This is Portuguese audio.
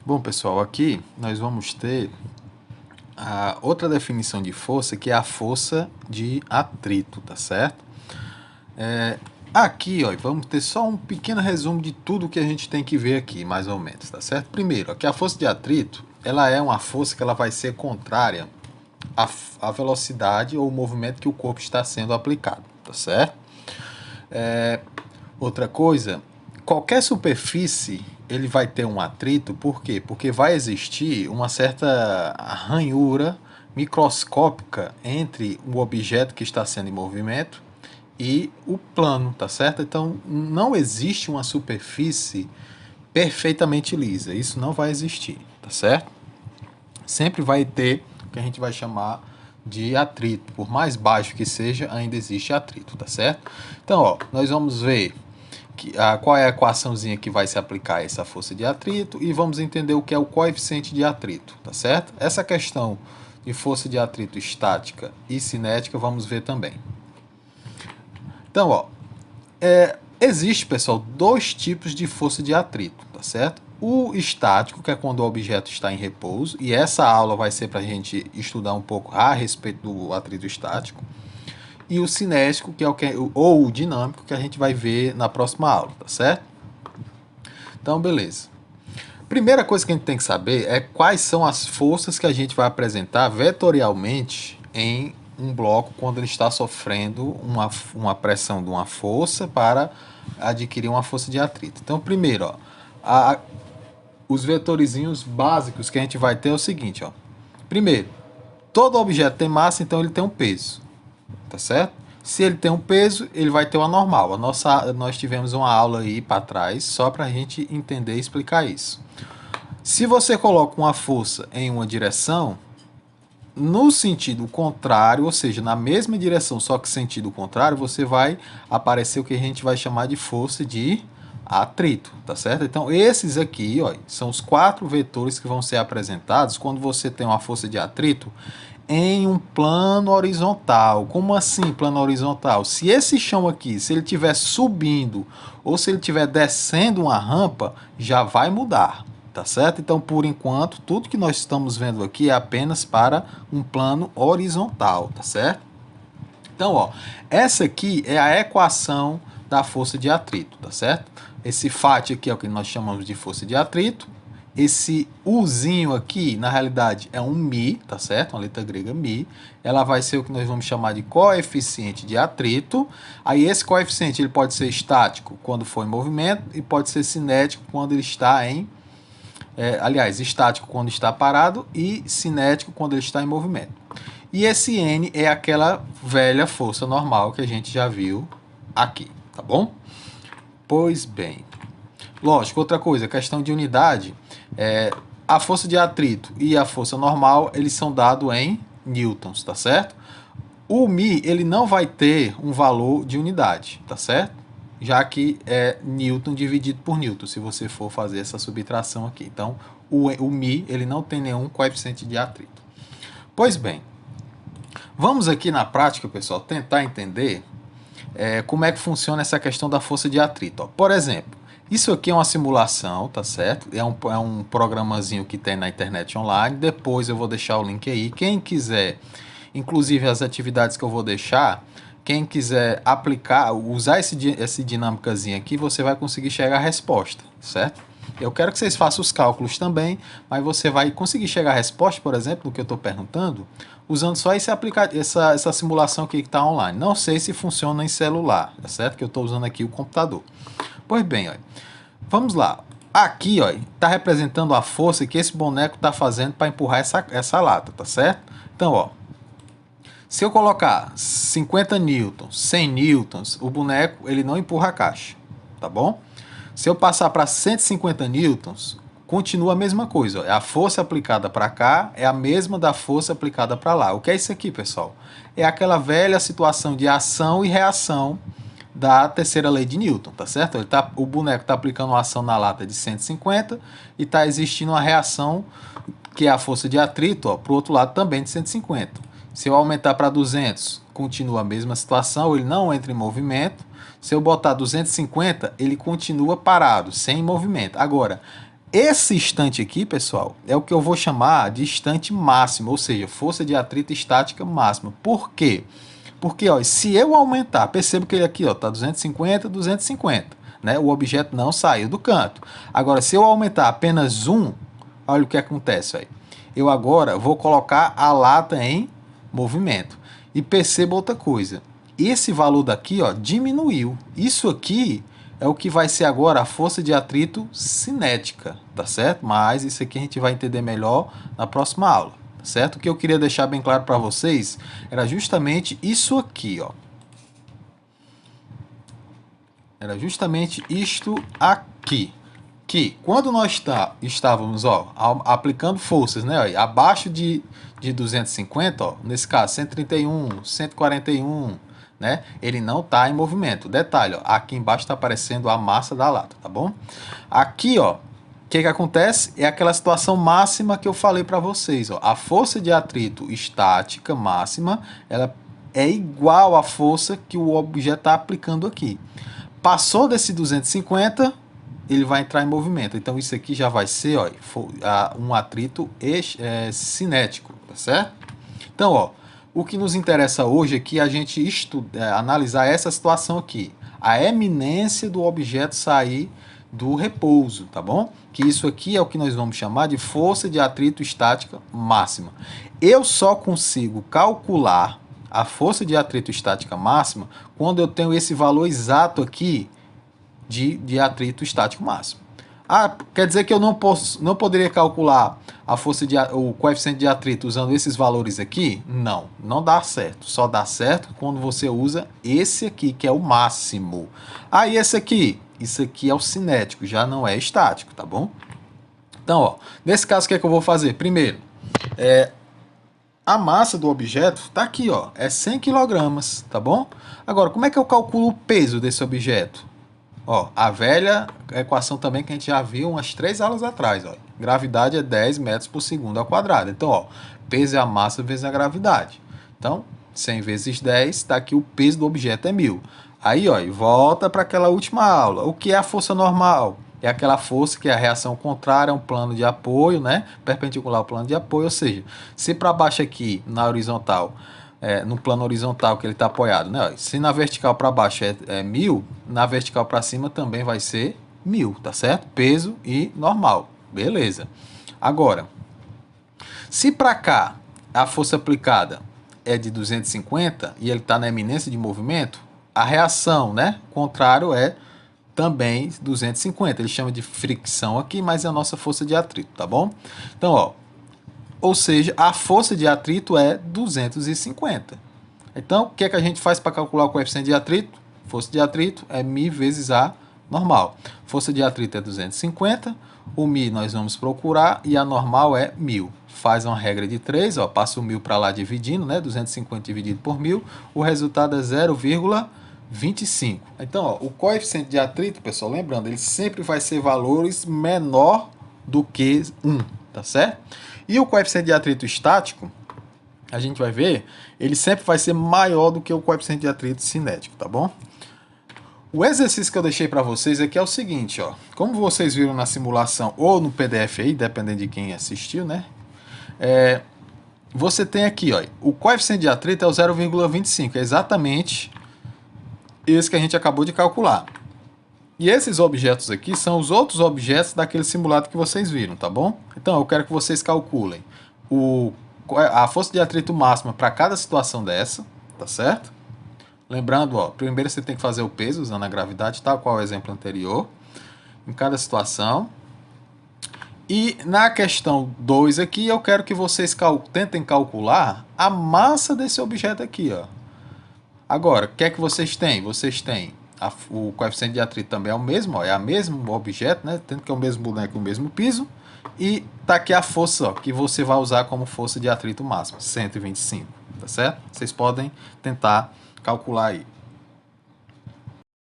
Bom, pessoal, aqui nós vamos ter a outra definição de força, que é a força de atrito, tá certo? Aqui, ó, vamos ter só um pequeno resumo de tudo que a gente tem que ver aqui, mais ou menos, tá certo? Primeiro, aqui a força de atrito, ela é uma força que ela vai ser contrária à velocidade ou movimento que o corpo está sendo aplicado, tá certo? Outra coisa, qualquer superfície ele vai ter um atrito, por quê? Porque vai existir uma certa ranhura microscópica entre o objeto que está sendo em movimento e o plano, tá certo? Então não existe uma superfície perfeitamente lisa, isso não vai existir, tá certo? Sempre vai ter o que a gente vai chamar de atrito, por mais baixo que seja, ainda existe atrito, tá certo? Então, ó, nós vamos ver qual é a equaçãozinha que vai se aplicar a essa força de atrito e vamos entender o que é o coeficiente de atrito, tá certo? Essa questão de força de atrito estática e cinética vamos ver também. Então, ó, existe, pessoal, dois tipos de força de atrito, tá certo? O estático, que é quando o objeto está em repouso, e essa aula vai ser para a gente estudar um pouco a respeito do atrito estático. E o cinético, que é ou o dinâmico, que a gente vai ver na próxima aula, tá certo? Então, beleza. Primeira coisa que a gente tem que saber é quais são as forças que a gente vai apresentar vetorialmente em um bloco quando ele está sofrendo uma pressão de uma força para adquirir uma força de atrito. Então, primeiro, ó, os vetorizinhos básicos que a gente vai ter é o seguinte, ó. Primeiro, todo objeto tem massa, então ele tem um peso, tá certo? Se ele tem um peso, ele vai ter uma normal. Nós tivemos uma aula aí para trás só para a gente entender e explicar isso. Se você coloca uma força em uma direção, no sentido contrário, ou seja, na mesma direção, só que sentido contrário, você vai aparecer o que a gente vai chamar de força de atrito, tá certo? Então, esses aqui, ó, são os 4 vetores que vão ser apresentados quando você tem uma força de atrito em um plano horizontal. Como assim, plano horizontal? Se esse chão aqui, se ele estiver subindo ou se ele estiver descendo uma rampa, já vai mudar, tá certo? Então, por enquanto, tudo que nós estamos vendo aqui é apenas para um plano horizontal, tá certo? Então, ó, essa aqui é a equação da força de atrito, tá certo? Esse φ aqui é o que nós chamamos de força de atrito. Esse Uzinho aqui, na realidade, é um Mi, tá certo? Uma letra grega Mi. Ela vai ser o que nós vamos chamar de coeficiente de atrito. Aí esse coeficiente ele pode ser estático quando for em movimento e pode ser cinético quando ele está em... aliás, estático quando está parado e cinético quando ele está em movimento. E esse N é aquela velha força normal que a gente já viu aqui, tá bom? Pois bem. Lógico, outra coisa, questão de unidade, a força de atrito e a força normal, eles são dados em newtons, tá certo? O Mi, ele não vai ter um valor de unidade, tá certo? Já que é newton dividido por newton, se você for fazer essa subtração aqui. Então, o Mi, ele não tem nenhum coeficiente de atrito. Pois bem, vamos aqui na prática, pessoal, tentar entender como é que funciona essa questão da força de atrito. Ó. Por exemplo, isso aqui é uma simulação, tá certo? É um programazinho que tem na internet online. Depois eu vou deixar o link aí. Quem quiser, inclusive as atividades que eu vou deixar, quem quiser aplicar, usar esse dinâmicazinho aqui, você vai conseguir chegar à resposta, certo? Eu quero que vocês façam os cálculos também, mas você vai conseguir chegar à resposta, por exemplo, do que eu estou perguntando, usando só essa simulação aqui que está online. Não sei se funciona em celular, tá certo? Que eu estou usando aqui o computador. Pois bem, ó, vamos lá. Aqui está representando a força que esse boneco está fazendo para empurrar essa lata, tá certo? Então, ó, se eu colocar 50 newtons, 100 newtons, o boneco ele não empurra a caixa, tá bom? Se eu passar para 150 newtons, continua a mesma coisa. Ó. A força aplicada para cá é a mesma da força aplicada para lá. O que é isso aqui, pessoal? É aquela velha situação de ação e reação da terceira lei de Newton, tá certo? O boneco está aplicando uma ação na lata de 150 e está existindo uma reação, que é a força de atrito, para o outro lado também de 150. Se eu aumentar para 200, continua a mesma situação, ele não entra em movimento. Se eu botar 250, ele continua parado, sem movimento. Agora, Esse instante aqui, pessoal, é o que eu vou chamar de instante máximo, ou seja, força de atrito estática máxima. Por quê? Porque, ó, se eu aumentar, percebo que ele aqui está 250, 250, né? O objeto não saiu do canto. Agora, se eu aumentar apenas um, olha o que acontece aí. Eu agora vou colocar a lata em movimento. E perceba outra coisa. Esse valor daqui, ó, diminuiu. Isso aqui é o que vai ser agora a força de atrito cinética, tá certo? Mas isso aqui a gente vai entender melhor na próxima aula, tá certo? O que eu queria deixar bem claro para vocês era justamente isso aqui, ó. Era justamente isto aqui. Que quando nós estávamos, ó, aplicando forças, né, ó, abaixo de 250, ó, nesse caso 131, 141, né, ele não está em movimento. Detalhe, ó, aqui embaixo está aparecendo a massa da lata, tá bom? Aqui, ó, o que acontece? É aquela situação máxima que eu falei para vocês, ó, a força de atrito estática máxima, ela é igual à força que o objeto está aplicando aqui. Passou desse 250, ele vai entrar em movimento. Então isso aqui já vai ser, ó, um atrito cinético, tá certo? Então, ó, o que nos interessa hoje aqui é a gente analisar essa situação aqui. A eminência do objeto sair do repouso, tá bom? Que isso aqui é o que nós vamos chamar de força de atrito estática máxima. Eu só consigo calcular a força de atrito estática máxima quando eu tenho esse valor exato aqui de atrito estático máximo. Ah, quer dizer que eu não poderia calcular a força o coeficiente de atrito usando esses valores aqui? Não, não dá certo. Só dá certo quando você usa esse aqui, que é o máximo. Ah, e esse aqui? Isso aqui é o cinético, já não é estático, tá bom? Então, ó, nesse caso, o que é que eu vou fazer? Primeiro, a massa do objeto está aqui, ó, é 100 kg, tá bom? Agora, como é que eu calculo o peso desse objeto? Ó, a velha equação também que a gente já viu umas 3 aulas atrás, ó. Gravidade é 10 metros por segundo ao quadrado. Então, ó, peso é a massa vezes a gravidade. Então, 100 vezes 10, está aqui o peso do objeto é 1000. Aí, ó, e volta para aquela última aula. O que é a força normal? É aquela força que é a reação contrária a um plano de apoio, né? Perpendicular ao plano de apoio, ou seja, se para baixo aqui, na horizontal, no plano horizontal que ele está apoiado, né? Se na vertical para baixo é 1000, na vertical para cima também vai ser 1000, tá certo? Peso e normal, beleza. Agora, se para cá a força aplicada é de 250 e ele está na eminência de movimento, a reação, né, contrário é também 250. Ele chama de fricção aqui, mas é a nossa força de atrito, tá bom? Então, ó, ou seja, a força de atrito é 250. Então, o que é que a gente faz para calcular o coeficiente de atrito? Força de atrito é μ vezes A normal. Força de atrito é 250, o μ nós vamos procurar e a normal é 1000. Faz uma regra de 3, ó, passa o 1000 para lá dividindo, né? 250 dividido por 1000, o resultado é 0,25. Então, ó, o coeficiente de atrito, pessoal, lembrando, ele sempre vai ser valores menor do que 1, tá certo? E o coeficiente de atrito estático, a gente vai ver, ele sempre vai ser maior do que o coeficiente de atrito cinético, tá bom? O exercício que eu deixei para vocês aqui é o seguinte, ó. Como vocês viram na simulação ou no PDF aí, dependendo de quem assistiu, né? Você tem aqui, ó, o coeficiente de atrito é o 0,25, é exatamente esse que a gente acabou de calcular. E esses objetos aqui são os outros objetos daquele simulado que vocês viram, tá bom? Então, eu quero que vocês calculem a força de atrito máxima para cada situação dessa, tá certo? Lembrando, ó, primeiro você tem que fazer o peso usando a gravidade, tal qual o exemplo anterior, em cada situação. E na questão 2 aqui, eu quero que vocês tentem calcular a massa desse objeto aqui, ó. Agora, o que é que vocês têm? Vocês têm o coeficiente de atrito também é o mesmo, ó, é o mesmo objeto, né? Tendo que é o mesmo boneco, o mesmo piso. E tá aqui a força, ó, que você vai usar como força de atrito máximo, 125, tá certo? Vocês podem tentar calcular aí.